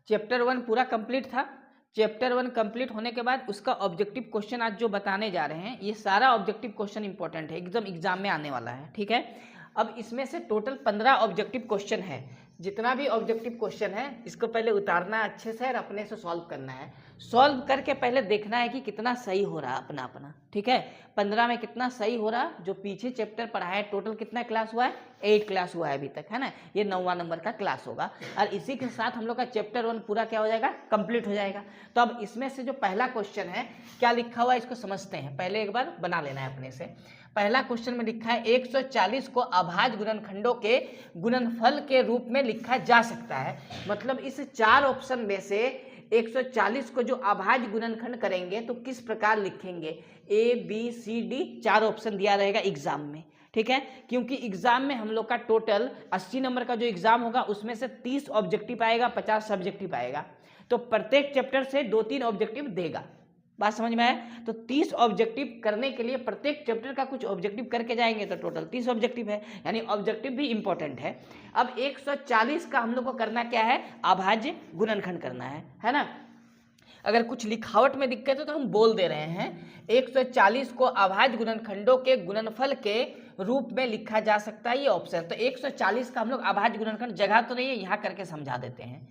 Chapter 1 पूरा complete था। Chapter 1 complete होने के बाद उसका ऑब्जेक्टिव क्वेश्चन आज जो बताने जा रहे हैं, ये सारा ऑब्जेक्टिव क्वेश्चन इंपॉर्टेंट है, एकदम एग्जाम में आने वाला है, ठीक है। अब इसमें से टोटल 15 ऑब्जेक्टिव क्वेश्चन है। जितना भी ऑब्जेक्टिव क्वेश्चन है इसको पहले उतारना है अच्छे से और अपने से सॉल्व करना है। सॉल्व करके पहले देखना है कि कितना सही हो रहा अपना अपना, ठीक है। 15 में कितना सही हो रहा, जो पीछे चैप्टर पढ़ा है टोटल कितना क्लास हुआ है, 8 क्लास हुआ है अभी तक, है ना। ये 9वां नंबर का क्लास होगा और इसी के साथ हम लोग का चैप्टर 1 पूरा क्या हो जाएगा, कंप्लीट हो जाएगा। तो अब इसमें से जो पहला क्वेश्चन है क्या लिखा हुआ है इसको समझते हैं। पहले एक बार बना लेना है अपने से। पहला क्वेश्चन में लिखा है 140 को अभाज्य गुणनखंडों के गुणनफल के रूप में लिखा जा सकता है। मतलब इस 4 ऑप्शन में से 140 को जो अभाज्य गुणनखंड करेंगे तो किस प्रकार लिखेंगे। A, B, C, D 4 option दिया रहेगा एग्जाम में, ठीक है। क्योंकि एग्जाम में हम लोग का टोटल 80 नंबर का जो एग्जाम होगा उसमें से 30 ऑब्जेक्टिव आएगा, 50 सब्जेक्टिव आएगा। तो प्रत्येक चैप्टर से 2-3 ऑब्जेक्टिव देगा। बात समझ में आया। तो 30 ऑब्जेक्टिव करने के लिए प्रत्येक चैप्टर का कुछ ऑब्जेक्टिव करके जाएंगे तो टोटल 30 ऑब्जेक्टिव है, यानी ऑब्जेक्टिव भी इंपॉर्टेंट है। अब 140 का हम लोग को करना क्या है, अभाज्य गुणनखंड करना है ना। अगर कुछ लिखावट में दिक्कत है तो हम बोल दे रहे हैं 140 को अभाज्य गुणनखंडों के गुणनफल के रूप में लिखा जा सकता है, ये ऑप्शन। तो 140 का हम लोग अभाज्य गुणनखंड, जगह तो नहीं है यहाँ करके समझा देते हैं।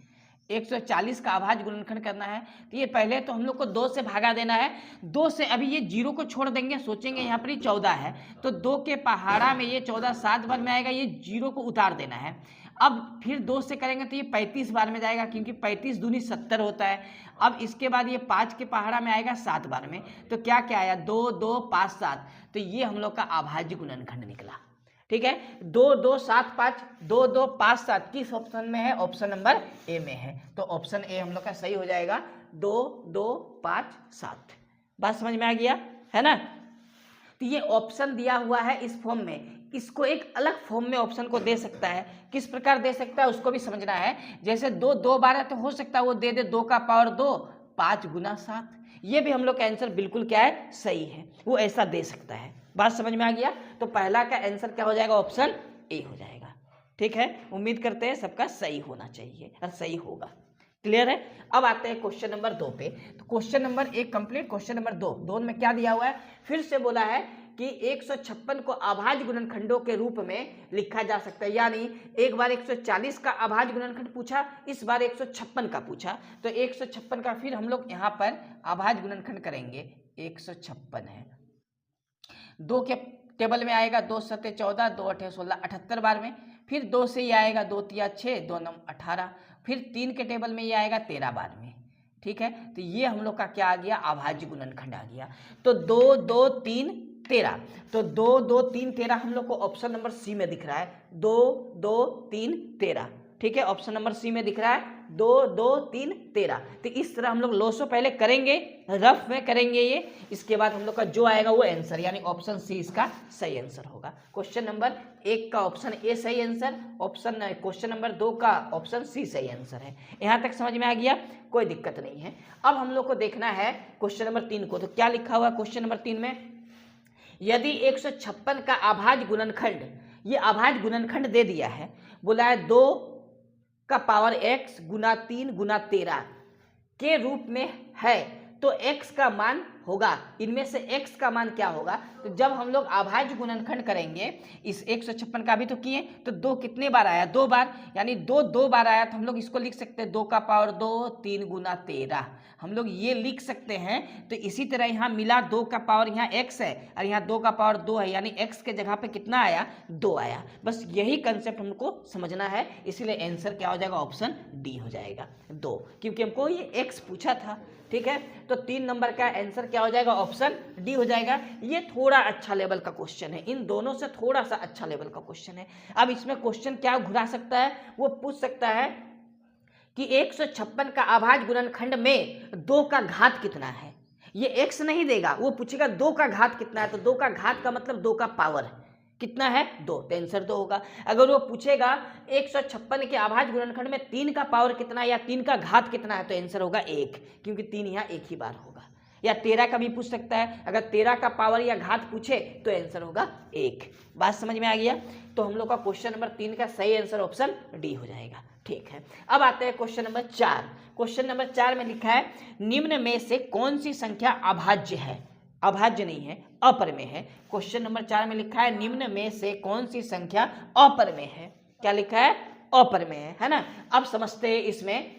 140 का अभाज्य गुणनखंड करना है तो ये पहले तो हम लोग को 2 से भागा देना है। 2 से अभी ये 0 को छोड़ देंगे, सोचेंगे यहाँ पर ही 14 है तो 2 के पहाड़ा में ये 14 7 बार में आएगा, ये 0 को उतार देना है। अब फिर 2 से करेंगे तो ये 35 बार में जाएगा, क्योंकि 35 दूनी 70 होता है। अब इसके बाद ये 5 के पहाड़ा में आएगा 7 बार में, तो क्या क्या आया 2 2 5 7, तो ये हम लोग का अभाज्य गुणनखंड निकला, ठीक है। 2 2 7 5 2 2 5 7 किस ऑप्शन में है, ऑप्शन नंबर ए में है। तो ऑप्शन ए हम लोग का सही हो जाएगा, 2 2 5 7। बात समझ में आ गया है ना। तो ये ऑप्शन दिया हुआ है इस फॉर्म में, इसको एक अलग फॉर्म में ऑप्शन को दे सकता है। किस प्रकार दे सकता है उसको भी समझना है। जैसे 2 2 बार है तो हो सकता है वो दे दे 2 का पावर 2 5 गुना 7, ये भी हम लोग का आंसर बिल्कुल क्या है, सही है, वो ऐसा दे सकता है। बात समझ में आ गया। तो पहला का आंसर क्या हो जाएगा, ऑप्शन ए हो जाएगा, ठीक है। उम्मीद करते हैं सबका सही होना चाहिए और सही होगा। क्लियर है। अब आते हैं क्वेश्चन नंबर 2 पे। तो question number 1 complete, question number 2 में क्या दिया हुआ है, फिर से बोला है कि 156 को अभाज्य गुणनखंडों के रूप में लिखा जा सकता है। यानी एक बार 140 का अभाज्य गुणनखंड पूछा, इस बार 156 का पूछा, तो 156 का फिर हम लोग यहाँ पर अभाज्य गुणनखंड करेंगे। 156 है, 2 के टेबल में आएगा 2 7 14 2 8 16 78 बार में। फिर 2 से ये आएगा 2 3 6 2 9 18, फिर 3 के टेबल में ये आएगा 13 बार में, ठीक है। तो ये हम लोग का क्या आ गया, अभाज्य गुणनखंड आ गया। तो 2 2 3 13, तो 2 2 3 13 हम लोग को ऑप्शन नंबर सी में दिख रहा है। 2 2 3 13, ठीक है, ऑप्शन नंबर सी में दिख रहा है 2 2 3 13। तो इस तरह हम लोग लोसो पहले करेंगे, रफ में करेंगे ये, इसके बाद हम लोग का जो आएगा वो आंसर, यानी ऑप्शन सी इसका सही आंसर होगा। क्वेश्चन नंबर 1 का ऑप्शन ए सही आंसर, क्वेश्चन नंबर 2 का ऑप्शन सी सही आंसर है। यहाँ तक समझ में आ गया, कोई दिक्कत नहीं है। अब हम लोग को देखना है क्वेश्चन नंबर 3 को। तो क्या लिखा हुआ क्वेश्चन नंबर 3 में, यदि 156 का अभाज्य गुणनखंड, ये अभाज्य गुणनखंड दे दिया है, बोला है 2 का पावर x गुना 3 गुना 13 के रूप में है, तो x का मान होगा, इनमें से x का मान क्या होगा। तो जब हम लोग अभाज्य गुणनखंड करेंगे, इस 156 का भी तो किए, तो 2 कितने बार आया, 2 बार, यानी 2 2 बार आया, तो हम लोग इसको लिख सकते हैं 2 का पावर 2 3 गुना 13, हम लोग ये लिख सकते हैं। तो इसी तरह यहाँ मिला 2 का पावर, यहाँ x है और यहाँ 2 का पावर 2 है, यानी x के जगह पे कितना आया, 2 आया। बस यही कंसेप्ट हमको समझना है, इसीलिए आंसर क्या हो जाएगा, ऑप्शन डी हो जाएगा 2, क्योंकि हमको ये x पूछा था, ठीक है। तो 3 नंबर का आंसर क्या हो जाएगा, ऑप्शन डी हो जाएगा। ये थोड़ा अच्छा लेवल का क्वेश्चन है, इन दोनों से थोड़ा सा अच्छा लेवल का क्वेश्चन है। अब इसमें क्वेश्चन क्या घुरा सकता है, वो पूछ सकता है कि 156 का अभाज्य गुणनखंड में 2 का घात कितना है। ये x नहीं देगा, वो पूछेगा 2 का घात कितना है, तो 2 का घात का मतलब 2 का पावर कितना है, 2, तो आंसर 2 होगा। अगर वो पूछेगा 156 के अभाज्य गुणनखंड में 3 का पावर कितना है या 3 का घात कितना है, तो आंसर होगा 1, क्योंकि 3 यहाँ एक ही बार होगा। या 13 का भी पूछ सकता है। अगर 13 का पावर या घात पूछे तो आंसर होगा 1। बात समझ में आ गया। तो हम लोग का क्वेश्चन नंबर 3 का सही आंसर ऑप्शन डी हो जाएगा। ठीक है, अब आते हैं क्वेश्चन नंबर 4। क्वेश्चन नंबर 4 में लिखा है निम्न में से कौन सी संख्या अभाज्य है। अभाज्य नहीं है, अपरमेय है। क्वेश्चन नंबर 4 में लिखा है निम्न में से कौन सी संख्या अपरमेय है। क्या लिखा है? अपरमेय है ना। अब समझते हैं इसमें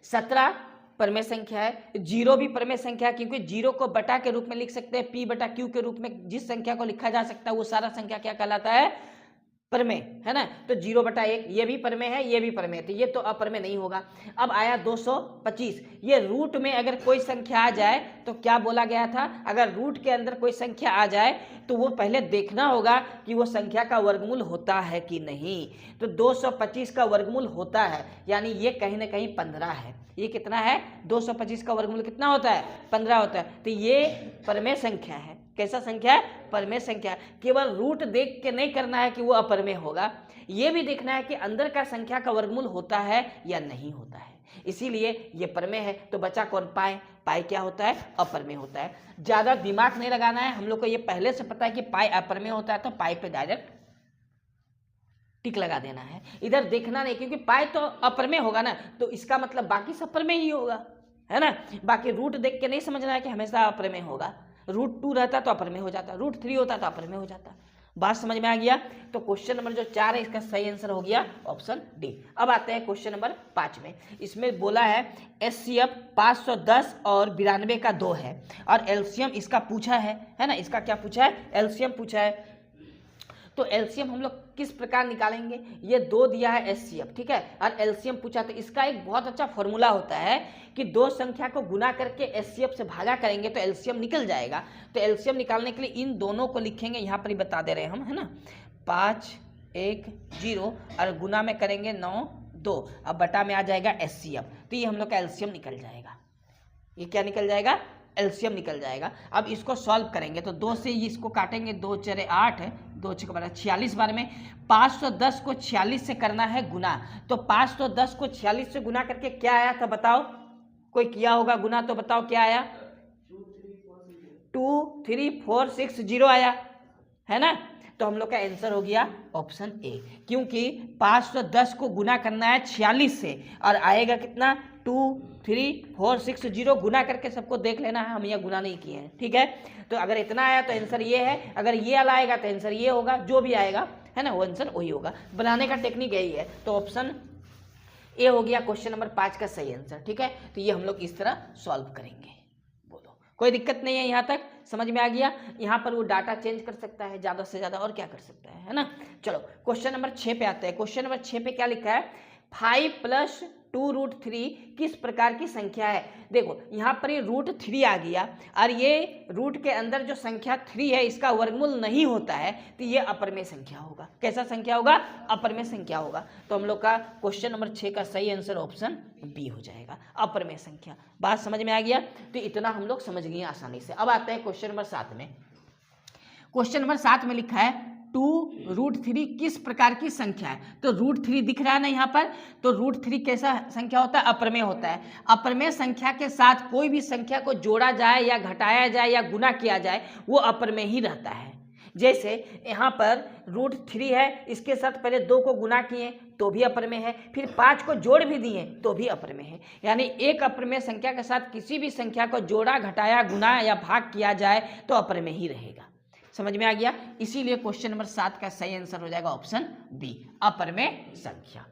17 परमेय संख्या है, 0 भी परमेय संख्या है, क्योंकि 0 को बटा के रूप में लिख सकते हैं, p बटा q के रूप में जिस संख्या को लिखा जा सकता है वो सारा संख्या क्या कहलाता है? परमेय है ना। तो 0/1 ये भी परमेय है, ये भी परमेय है, तो ये तो अपरमेय नहीं होगा। अब आया 225, ये रूट में अगर कोई संख्या आ जाए तो क्या बोला गया था? अगर रूट के अंदर कोई संख्या आ जाए तो वो पहले देखना होगा कि वो संख्या का वर्गमूल होता है कि नहीं। तो 225 का वर्गमूल होता है, यानी ये कहीं ना कहीं 15 है। ये कितना है? 225 का वर्गमूल कितना होता है? 15 होता है। तो ये परमेय संख्या है। कैसा संख्या है? परमेय संख्या। केवल रूट देख के नहीं करना है कि वो अपरमेय होगा, ये भी देखना है कि अंदर का संख्या का वर्गमूल होता है या नहीं होता है। इसीलिए ये परमेय है। तो बचा कौन? पाई। पाई क्या होता है? अपरमेय होता है। ज्यादा दिमाग नहीं लगाना है, हम लोग को ये पहले से पता है कि पाई अपरमेय होता है, तो पाई पे डायरेक्ट टिक लगा देना है। इधर देखना नहीं, क्योंकि पाई तो अपरमेय होगा ना, तो इसका मतलब बाकी सब परमेय ही होगा, है ना। बाकी रूट देख के नहीं समझना है कि हमेशा अपरमेय होगा। रूट 2 रहता तो अपरमेय हो जाता, रूट 3 होता तो अपरमेय हो जाता। बात समझ में आ गया। तो क्वेश्चन नंबर जो 4 है इसका सही आंसर हो गया ऑप्शन डी। अब आते हैं क्वेश्चन नंबर 5 में। इसमें बोला है एचसीएफ 510 और 92 का 2 है और एलसीएम इसका पूछा है ना। इसका क्या पूछा है? एलसीएम पूछा है। तो एलसीएम हम लोग किस प्रकार निकालेंगे? ये 2 दिया है एचसीएफ, ठीक है, और एलसीएम पूछा, तो इसका एक बहुत अच्छा फॉर्मूला होता है कि 2 संख्या को गुना करके एचसीएफ से भागा करेंगे तो एलसीएम निकल जाएगा। तो एलसीएम निकालने के लिए इन दोनों को लिखेंगे, यहाँ पर ही बता दे रहे हैं हम, है ना। 5 1 0 और गुना में करेंगे 9 2, अब बटा में आ जाएगा एचसीएफ। तो ये हम लोग का एलसीएम निकल जाएगा। ये क्या निकल जाएगा? एलसीएम निकल जाएगा। अब इसको सॉल्व करेंगे तो 2 से इसको काटेंगे, 2 4 8 है, 2 6 12 46 बार में 510 को 46 से करना है गुना। तो 510 को 46 से गुना करके क्या आया था बताओ? कोई किया होगा गुना तो बताओ क्या आया? 23460 आया, है ना। तो हम लोग का आंसर हो गया ऑप्शन ए, क्योंकि 510 को गुना करना है 46 से और आएगा कितना? 23460। गुना करके सबको देख लेना है, हम यह गुना नहीं किए हैं, ठीक है। तो अगर इतना आया तो आंसर ये है, अगर ये वाला आएगा तो आंसर ये होगा, जो भी आएगा है ना वो आंसर वही होगा। बनाने का टेक्निक यही है। तो ऑप्शन ए हो गया क्वेश्चन नंबर 5 का सही आंसर, ठीक है। तो ये हम लोग इस तरह सॉल्व करेंगे। बोलो, कोई दिक्कत नहीं है? यहाँ तक समझ में आ गया। यहाँ पर वो डाटा चेंज कर सकता है ज़्यादा से ज़्यादा, और क्या कर सकता है ना। चलो क्वेश्चन नंबर 6 पे आते हैं। क्वेश्चन नंबर 6 पे क्या लिखा है? 5 + 2√3 किस प्रकार की संख्या है? देखो यहाँ पर ये √3 आ गया और ये रूट के अंदर जो संख्या 3 है इसका वर्गमूल नहीं होता है, तो ये अपरमेय संख्या होगा। कैसा संख्या होगा? अपरमेय संख्या होगा। तो हम लोग का क्वेश्चन नंबर 6 का सही आंसर ऑप्शन बी हो जाएगा, अपरमेय संख्या। बात समझ में आ गया। तो इतना हम लोग समझ गए आसानी से। अब आता है क्वेश्चन नंबर 7 में। क्वेश्चन नंबर 7 में लिखा है 2√3 किस प्रकार की संख्या है? तो √3 दिख रहा है ना यहाँ पर। तो √3 कैसा संख्या होता है? अपरमेय होता है। अपरमेय संख्या के साथ कोई भी संख्या को जोड़ा जाए या घटाया जाए या गुना किया जाए वो अपरमेय ही रहता है। जैसे यहाँ पर √3 है, इसके साथ पहले 2 को गुना किए तो भी अपरमेय है, फिर 5 को जोड़ भी दिए तो भी अपरमेय है। यानी एक अपरमेय संख्या के साथ किसी भी संख्या को जोड़ा, घटाया, गुना या भाग किया जाए तो अपरमेय ही रहेगा। समझ में आ गया। इसीलिए क्वेश्चन नंबर 7 का सही आंसर हो जाएगा ऑप्शन बी, अपरमेय संख्या,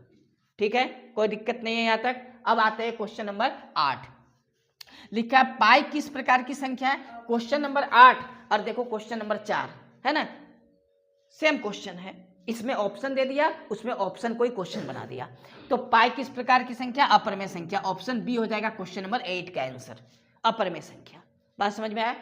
ठीक है। कोई दिक्कत नहीं है यहाँ तक। अब आते हैं क्वेश्चन नंबर 8। लिखा है पाई किस प्रकार की संख्या है? क्वेश्चन नंबर 8 और देखो क्वेश्चन नंबर 4 है ना, सेम क्वेश्चन है। इसमें ऑप्शन दे दिया, उसमें ऑप्शन कोई क्वेश्चन बना दिया। तो पाई किस प्रकार की संख्या? अपरमेय संख्या। ऑप्शन बी हो जाएगा क्वेश्चन नंबर 8 का आंसर, अपरमेय संख्या। बात समझ में आया।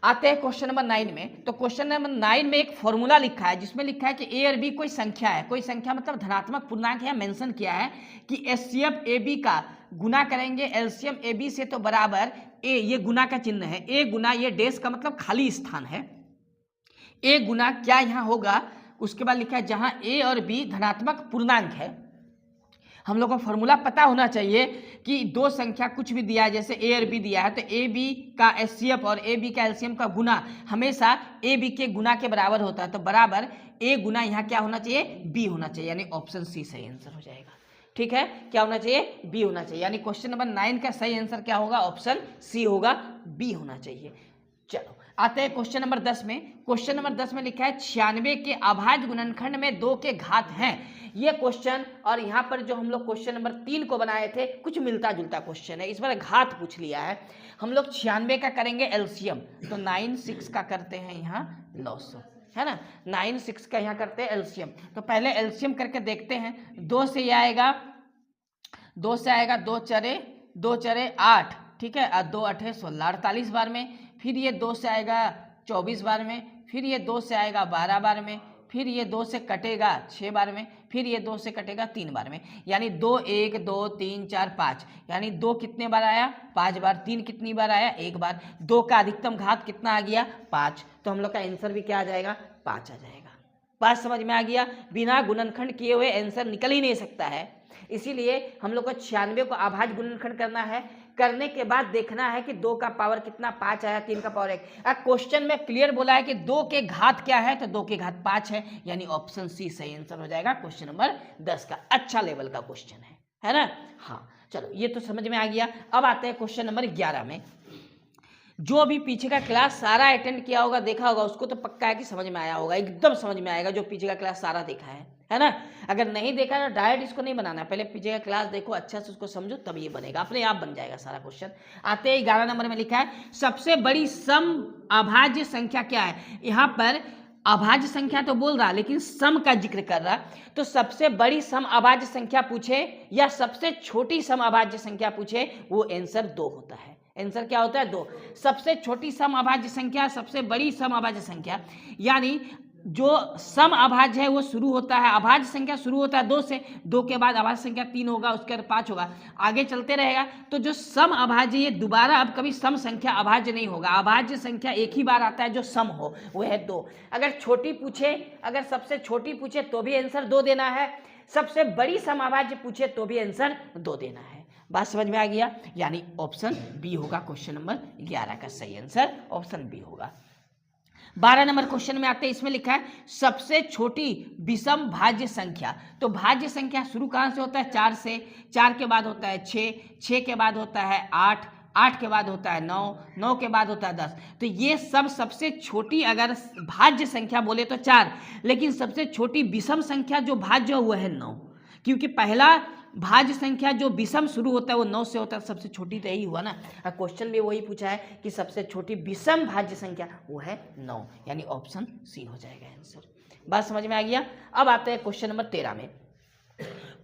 आते हैं क्वेश्चन नंबर 9 में। तो क्वेश्चन नंबर 9 में एक फॉर्मूला लिखा है जिसमें लिखा है कि ए और बी कोई संख्या है, कोई संख्या मतलब धनात्मक पूर्णांक है। मेंशन किया है कि एचसीएफ ए बी का गुना करेंगे एलसीएम ए बी से तो बराबर ए, ये गुना का चिन्ह है, ए गुना ये डेश का मतलब खाली स्थान है, ए गुना क्या यहाँ होगा। उसके बाद लिखा है जहाँ ए और बी धनात्मक पूर्णांक है। हम लोग को फॉर्मूला पता होना चाहिए कि दो संख्या कुछ भी दिया है, जैसे ए और बी दिया है, तो ए बी का एचसीएफ और ए बी का एलसीएम का गुना हमेशा ए बी के गुना के बराबर होता है। तो बराबर ए गुना यहाँ क्या होना चाहिए, बी होना चाहिए, यानी ऑप्शन सी सही आंसर हो जाएगा। ठीक है, क्या होना चाहिए, बी होना चाहिए, यानी क्वेश्चन नंबर 9 का सही आंसर क्या होगा, ऑप्शन सी होगा, बी होना चाहिए। चलो आते हैं क्वेश्चन नंबर 10 में। क्वेश्चन नंबर 10 में लिखा है 96 के अभाज्य गुणनखंड में 2 के घात हैं। ये क्वेश्चन और यहाँ पर जो हम लोग क्वेश्चन नंबर 3 को बनाए थे कुछ मिलता जुलता क्वेश्चन है, इस बार घात पूछ लिया है। हम लोग 96 का करेंगे एलसीएम, तो 9 6 का करते हैं यहाँ लॉस, है ना, 9 6 का यहाँ करते हैं एलसीएम। तो पहले एलसीएम करके देखते हैं। 2 से ये आएगा, 2 से आएगा 2 चरे 8, ठीक है, 2 8 16 48 बार में, फिर ये 2 से आएगा 24 बार में, फिर ये 2 से आएगा 12 बार में, फिर ये 2 से कटेगा 6 बार में, फिर ये 2 से कटेगा 3 बार में, यानी 2 1 2 3 4 5, यानी 2 कितने बार आया, 5 बार। 3 कितनी बार आया, 1 बार। 2 का अधिकतम घात कितना आ गया, 5। तो हम लोग का आंसर भी क्या आ जाएगा, 5 आ जाएगा। बात समझ में आ गया, बिना गुणनखंड किए हुए आंसर निकल ही नहीं सकता है, इसीलिए हम लोग को 96 को अभाज्य गुणनखंड करना है। करने के बाद देखना है कि 2 का पावर कितना, 5 आया, 3 का पावर 1। क्वेश्चन में क्लियर बोला है कि 2 के घात क्या है, तो 2 के घात 5 है, यानी ऑप्शन सी सही आंसर हो जाएगा क्वेश्चन नंबर 10 का। अच्छा लेवल का क्वेश्चन है ना। हाँ चलो, ये तो समझ में आ गया। अब आते हैं क्वेश्चन नंबर 11 में। जो भी पीछे का क्लास सारा अटेंड किया होगा, देखा होगा, उसको तो पक्का है कि समझ में आया होगा, एकदम समझ में आएगा जो पीछे का क्लास सारा देखा है ना। अगर नहीं देखा तो डायरेक्ट इसको नहीं बनाना, पहले पीछे का क्लास देखो, अच्छा से उसको समझो, तब ये बनेगा, अपने आप बन जाएगा सारा क्वेश्चन। आते हैं 11 नंबर में लिखा है सबसे बड़ी सम अभाज्य संख्या क्या है। यहाँ पर अभाज्य संख्या तो बोल रहा, लेकिन सम का जिक्र कर रहा, तो सबसे बड़ी सम अभाज्य संख्या पूछे या सबसे छोटी सम अभाज्य संख्या पूछे, वो आंसर 2 होता है। आंसर क्या होता है, 2। सबसे छोटी सम अभाज्य संख्या, सबसे बड़ी सम अभाज्य संख्या, यानी जो सम अभाज्य है वो शुरू होता है, अभाज्य संख्या शुरू होता है 2 से, 2 के बाद अभाज्य संख्या 3 होगा, उसके बाद 5 होगा, आगे चलते रहेगा। तो जो सम अभाज्य, ये दोबारा अब कभी सम संख्या अभाज्य नहीं होगा, अभाज्य संख्या एक ही बार आता है जो सम हो, वो है 2। अगर छोटी पूछे, अगर सबसे छोटी पूछे तो भी आंसर 2 देना है, सबसे बड़ी सम अभाज्य पूछे तो भी आंसर 2 देना है। बात समझ में आ गया, यानी ऑप्शन बी होगा क्वेश्चन नंबर 11 का सही आंसर, ऑप्शन बी होगा। 12 नंबर क्वेश्चन में आते हैं, इसमें लिखा है सबसे छोटी विषम भाज्य संख्या। तो भाज्य संख्या शुरू कहाँ से होता है, 4 से, 4 के बाद होता है 6, 6 के बाद होता है 8, 8 के बाद होता है 9, 9 के बाद होता है 10। तो ये सब सबसे छोटी अगर भाज्य संख्या बोले तो 4, लेकिन सबसे छोटी विषम संख्या जो भाज्य है वो है 9, क्योंकि पहला भाज्य संख्या जो विषम शुरू होता है वो 9 से होता है, सबसे छोटी तो यही हुआ ना। क्वेश्चन में वही पूछा है कि सबसे छोटी विषम भाज्य संख्या वो है 9, यानी ऑप्शन सी हो जाएगा आंसर। बात समझ में आ गया। अब आते हैं क्वेश्चन नंबर 13 में।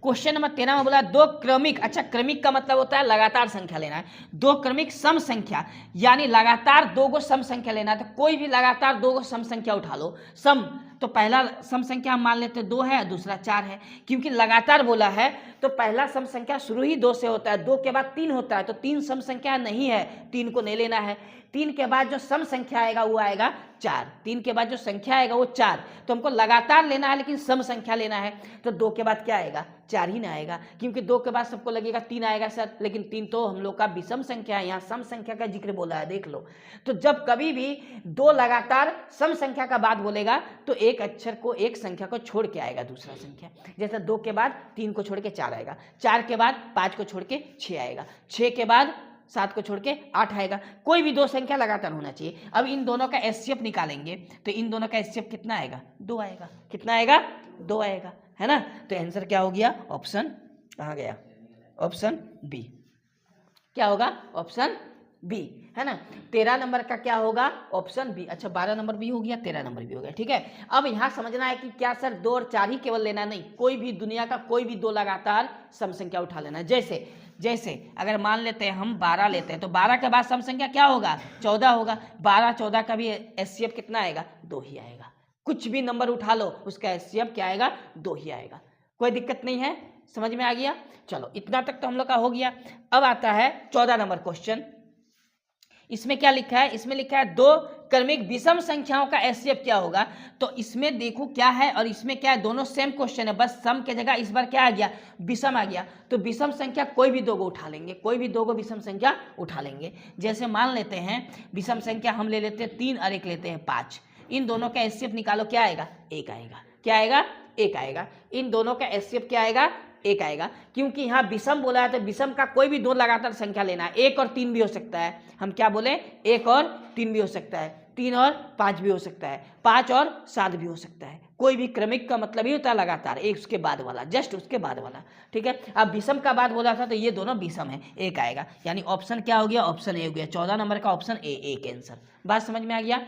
क्वेश्चन नंबर 13 में बोला 2 क्रमिक, अच्छा क्रमिक का मतलब होता है लगातार संख्या लेना है, 2 क्रमिक सम संख्या, यानी लगातार 2 गो सम संख्या लेना है। तो कोई भी लगातार 2 गो सम संख्या उठा लो, सम, तो पहला सम संख्या हम मान लेते हैं 2 है, दूसरा 4 है, क्योंकि लगातार बोला है तो पहला सम संख्या शुरू ही 2 से होता है, 2 के बाद 3 होता है, तो 3 सम संख्या नहीं है, 3 को नहीं लेना है। 3 के बाद जो सम संख्या आएगा वो आएगा 4, 3 के बाद जो संख्या आएगा वो 4, तो हमको लगातार लेना है लेकिन सम संख्या लेना है, तो 2 के बाद क्या आएगा, 4 ही ना आएगा, क्योंकि 2 के बाद सबको लगेगा 3 आएगा सर, लेकिन 3 तो हम लोग का विषम संख्या है, यहाँ सम संख्या का जिक्र बोला है, देख लो। तो जब कभी भी 2 लगातार सम संख्या का बात बोलेगा तो एक अक्षर को, एक संख्या को छोड़ के आएगा दूसरा संख्या, जैसे 2 के बाद 3 को छोड़ के 4 आएगा, 4 के बाद 5 को छोड़ के 6 आएगा, 6 के बाद 7 को छोड़ के 8 आएगा। कोई भी 2 संख्या लगातार होना चाहिए। अब इन दोनों का एचसीएफ निकालेंगे तो इन दोनों का एचसीएफ कितना आएगा, 2 आएगा। कितना आएगा, 2 आएगा, है ना। तो आंसर क्या हो गया, ऑप्शन कहाँ गया, ऑप्शन बी। क्या होगा, ऑप्शन बी, है ना। 13 नंबर का क्या होगा, ऑप्शन बी। अच्छा 12 नंबर भी हो गया, 13 नंबर भी हो गया, ठीक है। अब यहाँ समझना है कि क्या सर 2 और 4 ही केवल लेना, नहीं, कोई भी दुनिया का कोई भी 2 लगातार सम संख्या उठा लेना है। जैसे अगर मान लेते हैं हम 12 लेते हैं तो 12 के बाद सम संख्या क्या होगा, 14 होगा। 12 14 का भी एचसीएफ कितना आएगा, 2 ही आएगा। कुछ भी नंबर उठा लो उसका एचसीएफ क्या आएगा, 2 ही आएगा। कोई दिक्कत नहीं है, समझ में आ गया। चलो इतना तक तो हम लोग का हो गया। अब आता है 14 नंबर क्वेश्चन। इसमें क्या लिखा है, इसमें लिखा है 2 क्रमिक विषम संख्याओं का एचसीएफ क्या होगा, तो इसमें देखो क्या है और इसमें क्या है, दोनों सेम क्वेश्चन है, बस सम के जगह इस बार क्या आ गया, विषम आ गया। तो विषम संख्या कोई भी दो को उठा लेंगे, कोई भी दो को विषम संख्या उठा लेंगे। जैसे मान लेते हैं विषम संख्या हम ले लेते हैं 3 और एक लेते हैं 5, इन दोनों का एचसीएफ निकालो, क्या आएगा, 1 आएगा। क्या आएगा, 1 आएगा। इन दोनों का एचसीएफ क्या आएगा, 1 आएगा। क्योंकि यहाँ विषम बोला है तो विषम का कोई भी दो लगातार संख्या लेना है, 1 और 3 भी हो सकता है। हम क्या बोले, 1 और 3 भी हो सकता है, 3 और 5 भी हो सकता है, 5 और 7 भी हो सकता है। कोई भी क्रमिक का मतलब ही होता है लगातार, एक उसके बाद वाला, जस्ट उसके बाद वाला, ठीक है। अब विषम का बाद बोला था तो ये दोनों विषम है, 1 आएगा। यानी ऑप्शन क्या हो गया, ऑप्शन ए हो गया। 14 नंबर का ऑप्शन ए, एक आंसर। बात समझ में आ गया।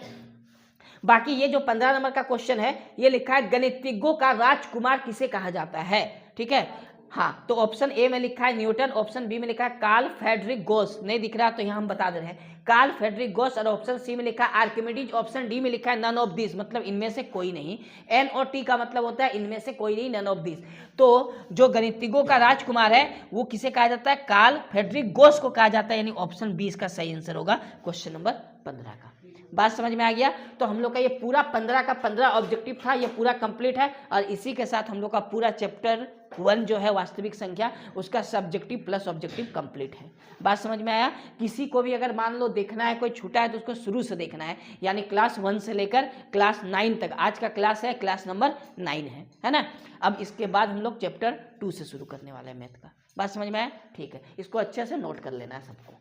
बाकी ये जो 15 नंबर का क्वेश्चन है, ये लिखा है गणितज्ञों का राजकुमार किसे कहा जाता है, ठीक है। हाँ, तो ऑप्शन ए में लिखा है न्यूटन, ऑप्शन बी में लिखा है कार्ल फ्रेडरिक गोस, नहीं दिख रहा तो यहाँ हम बता दे रहे हैं कार्ल फ्रेडरिक गोस, और ऑप्शन सी में लिखा है आर्किमिडीज, ऑप्शन डी में लिखा है नन ऑफ दिस, मतलब इनमें से कोई नहीं। एन और टी का मतलब होता है इनमें से कोई नहीं, नन ऑफ दिस। तो जो गणितज्ञों का राजकुमार है वो किसे कहा जाता है, कार्ल फ्रेडरिक गोस को कहा जाता है। यानी ऑप्शन बी इसका सही आंसर होगा क्वेश्चन नंबर 15 का। बात समझ में आ गया। तो हम लोग का ये पूरा 15 का 15 ऑब्जेक्टिव था, ये पूरा कंप्लीट है। और इसी के साथ हम लोग का पूरा चैप्टर 1 जो है वास्तविक संख्या, उसका सब्जेक्टिव प्लस ऑब्जेक्टिव कंप्लीट है। बात समझ में आया। किसी को भी अगर मान लो देखना है, कोई छूटा है तो उसको शुरू से देखना है, यानी क्लास 1 से लेकर क्लास 9 तक। आज का क्लास है क्लास नंबर 9 है ना। अब इसके बाद हम लोग चैप्टर 2 से शुरू करने वाले हैं मैथ का। बात समझ में आया, ठीक है। इसको अच्छे से नोट कर लेना है सबको।